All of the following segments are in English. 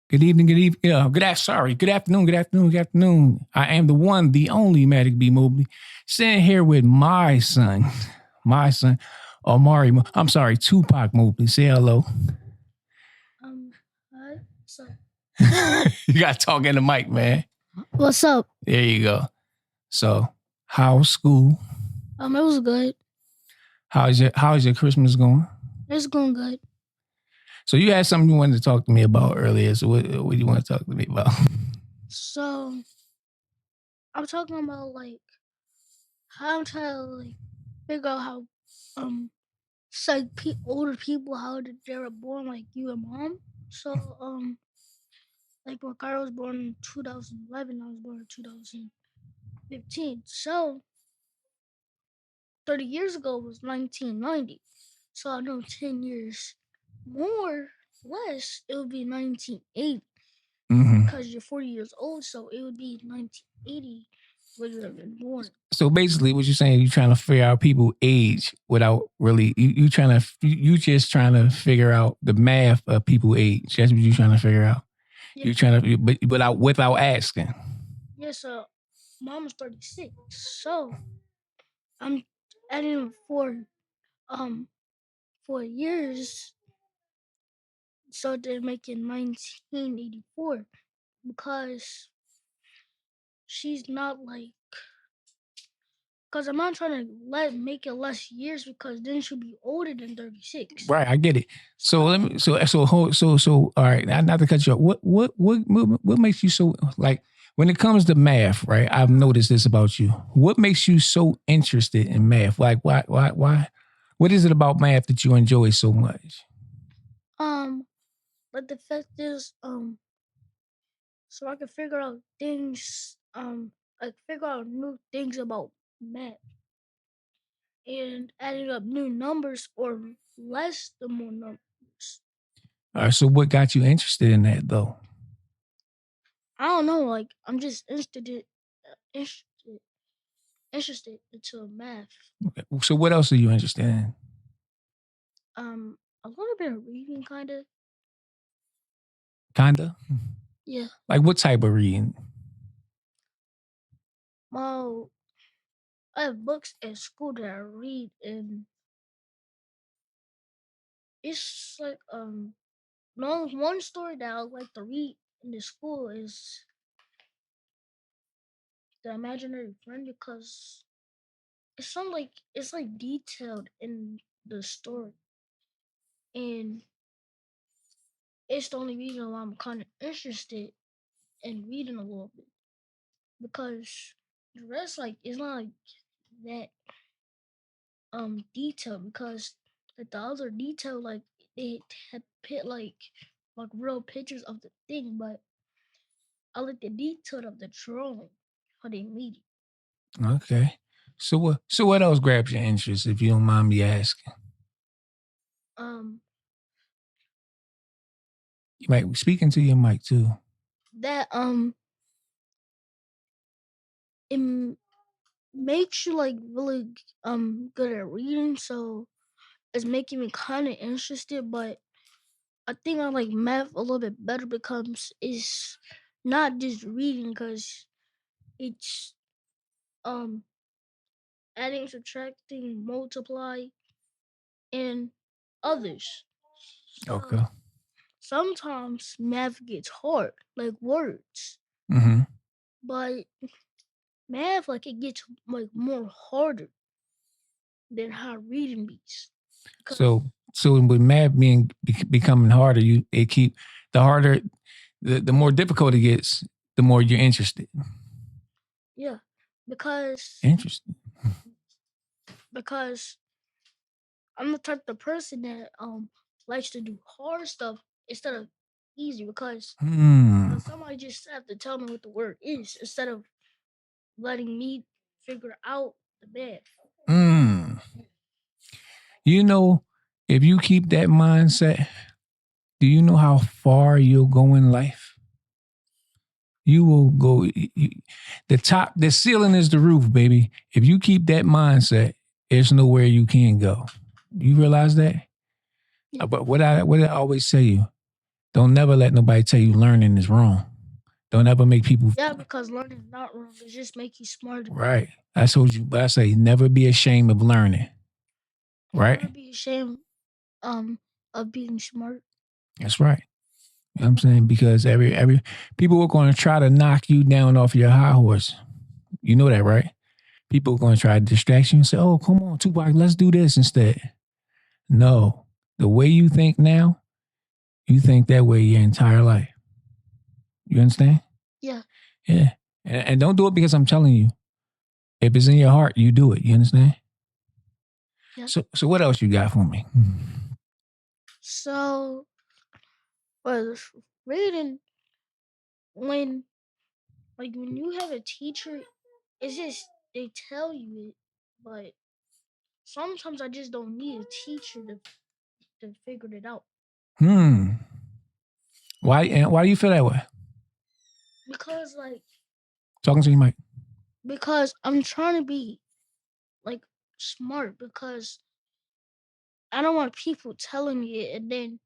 Good evening, good evening. Good afternoon, good afternoon, good afternoon. I am the one, the only Matic B. Mobley, sitting here with my son, Amari. I'm sorry, Tupac Mobley. Say hello. Um, hi. So, You got to talk in the mic, man. what's up? There you go. So, how's school? It was good. How's your Christmas going? It's going good. So you had something you wanted to talk to me about earlier. So what do you want to talk to me about? So, I'm talking about how I'm trying to figure out how it's like older people how they were born like you and mom. So like when Carl was born in 2011, I was born in 2015. So 30 years ago was 1990. So I know 10 years more less it would be 1980. Because you're 40 years old, so it would be 1980 when you have been born. So basically, what you're saying, you're trying to figure out people's age without really you just trying to figure out the math of people's age. That's what you're trying to figure out. Yeah. You're trying to, but without asking. Yeah. So mom is 36, so I'm adding 4 years, so they're making 1984 because she's not because I'm not trying to make it less years because then she'll be older than 36. Right, I get it. So let me. So. All right, not to cut you off. What makes you so like when it comes to math? Right, I've noticed this about you. What makes you so interested in math? Like, why? What is it about math that you enjoy so much? But the fact is, so I can figure out things, figure out new things about math and adding up new numbers or less the more numbers. All right, so what got you interested in that though? I don't know, I'm just interested into math. Okay. So what else are you interested in? A little bit of reading, kinda. Kinda. Yeah. Like what type of reading? Well, I have books at school that I read, and it's one story that I like to read in the school is the imaginary friend because it's like detailed in the story, and it's the only reason why I'm kind of interested in reading a little bit because the rest it's not like that detailed because the other detail they had put like real pictures of the thing, but I like the detail of the drawing how they made it. Okay. So what else grabs your interest if you don't mind me asking? Um, You might be speaking to your mic too. that it makes you really good at reading, so it's making me kind of interested. But I think I like math a little bit better because it's not just reading, because it's um adding, subtracting, multiply, and others. So Okay. sometimes math gets hard, like words, Mm-hmm. but math it gets more harder than how reading beats. So with math becoming harder, it keep the harder, the more difficult it gets, the more you're interested. Yeah, because Interesting. because I'm the type of person that likes to do hard stuff instead of easy because somebody just have to tell me what the word is instead of letting me figure out the math. You know, if you keep that mindset, do you know how far you'll go in life? You will go. The ceiling is the roof, baby. If you keep that mindset, there's nowhere you can go. You realize that? Yeah. But what I always say you, Don't never let nobody tell you learning is wrong. Don't ever make people Yeah, because learning is not wrong. It just make you smarter. right. I told you, but I say never be ashamed of learning. Right? Never be ashamed of being smart. That's right. You know what I'm saying? Because every people are going to try to knock you down off your high horse. You know that, right? People are going to try to distract you and say, "Oh, come on, Tupac, let's do this instead." No, the way you think now, you think that way your entire life. You understand? Yeah. Yeah. And don't do it because I'm telling you. If it's in your heart, you do it. You understand? Yeah. So what else you got for me? So, was reading when when you have a teacher, it's just they tell you it, but sometimes I just don't need a teacher to figure it out Hmm. Why do you feel that way? because Talking to you, Mike. because I'm trying to be like smart because I don't want people telling me it and then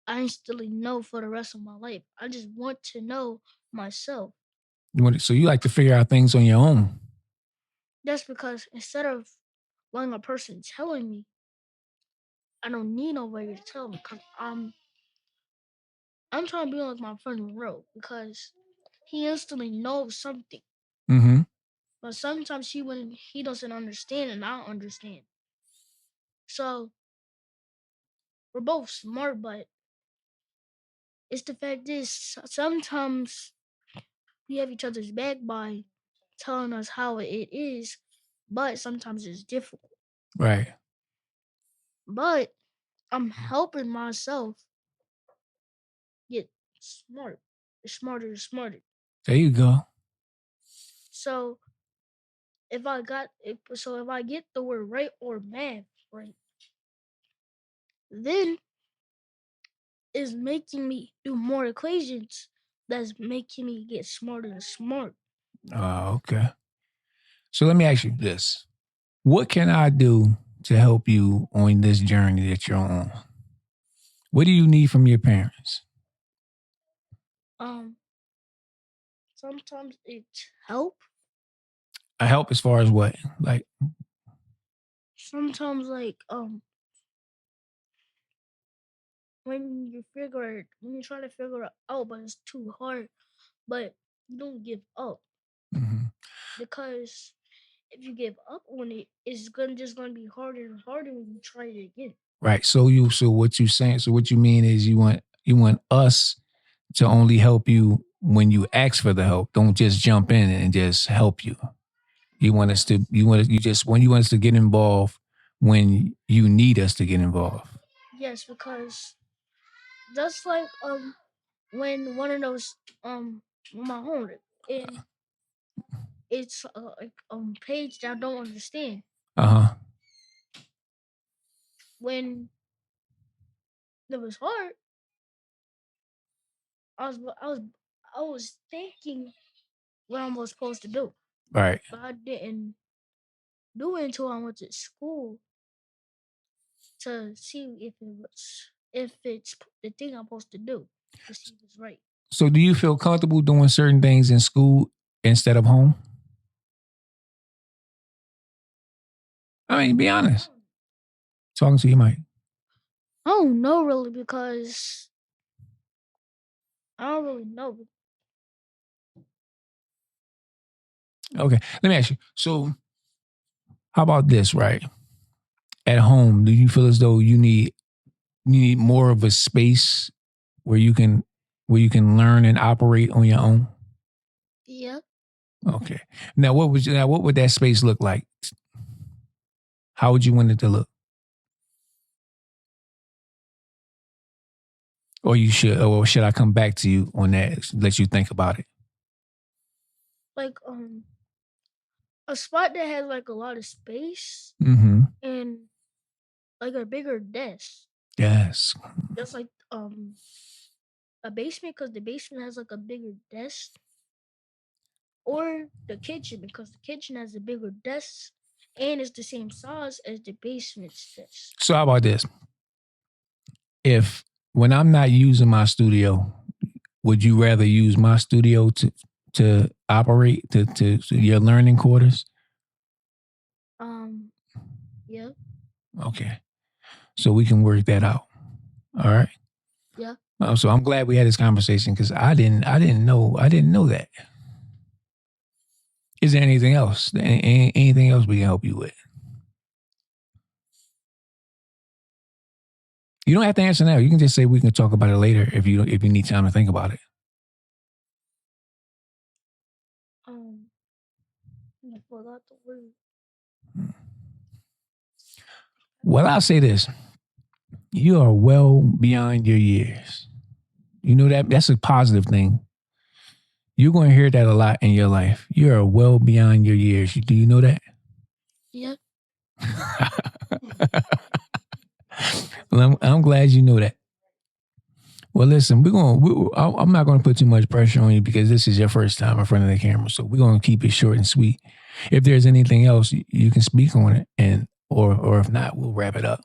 I instantly know for the rest of my life. I just want to know myself. So you like to figure out things on your own. That's because instead of letting a person telling me, I don't need nobody to tell me because I'm trying to be like my friend Monroe because he instantly knows something. Mm-hmm. But sometimes he doesn't understand and I don't understand. So we're both smart, but it's the fact is sometimes we have each other's back by telling us how it is, but sometimes it's difficult. Right. But I'm helping myself get smart, smarter and smarter. There you go. So if I get the word right or math right, then it's making me do more equations. That's making me get smarter and smart. Okay. So let me ask you this. What can I do to help you on this journey that you're on? What do you need from your parents? Um, Sometimes it's help. A help as far as what? Like, Sometimes when you try to figure it out, but it's too hard. But you don't give up mhm. because if you give up on it, it's gonna just gonna be harder and harder when you try it again. Right. So what you saying? So what you mean is you want us to only help you when you ask for the help. Don't just jump in and just help you. You want us to. Yes, You want us to get involved when you need us to get involved. yes, because just like when one of those my homework and it's like page that I don't understand. Uh huh. When it was hard, I was I was I was thinking what I was supposed to do, Right. but I didn't do it until I went to school to see if it's the thing I'm supposed to do to see if it's right. So do you feel comfortable doing certain things in school instead of home? I mean, be honest. Talking to you, Mike. I don't know really because I don't really know. Okay. Let me ask you. So how about this, right? At home, do you feel as though you need more of a space where you can learn and operate on your own? Yeah, Okay. What would that space look like? How would you want it to look? Or should I come back to you on that? Let you think about it. like a spot that has like a lot of space Mm-hmm. and like a bigger desk, Yes. just like a basement because the basement has like a bigger desk, or the kitchen because the kitchen has a bigger desk and it's the same size as the basement's desk. So how about this? If when I'm not using my studio, would you rather use my studio to operate to your learning quarters? Yeah. Okay. So we can work that out. All right. Yeah. So I'm glad we had this conversation because I didn't know that. Is there anything else? Anything else we can help you with? You don't have to answer now. You can just say we can talk about it later if you need time to think about it. I forgot the word. Well, I'll say this. You are well beyond your years. You know that's a positive thing. You're going to hear that a lot in your life. You are well beyond your years. Do you know that? Yep. Well, I'm glad you know that. Well, listen, I'm not going to put too much pressure on you because this is your first time in front of the camera. So we're going to keep it short and sweet. If there's anything else, you can speak on it, or if not, we'll wrap it up.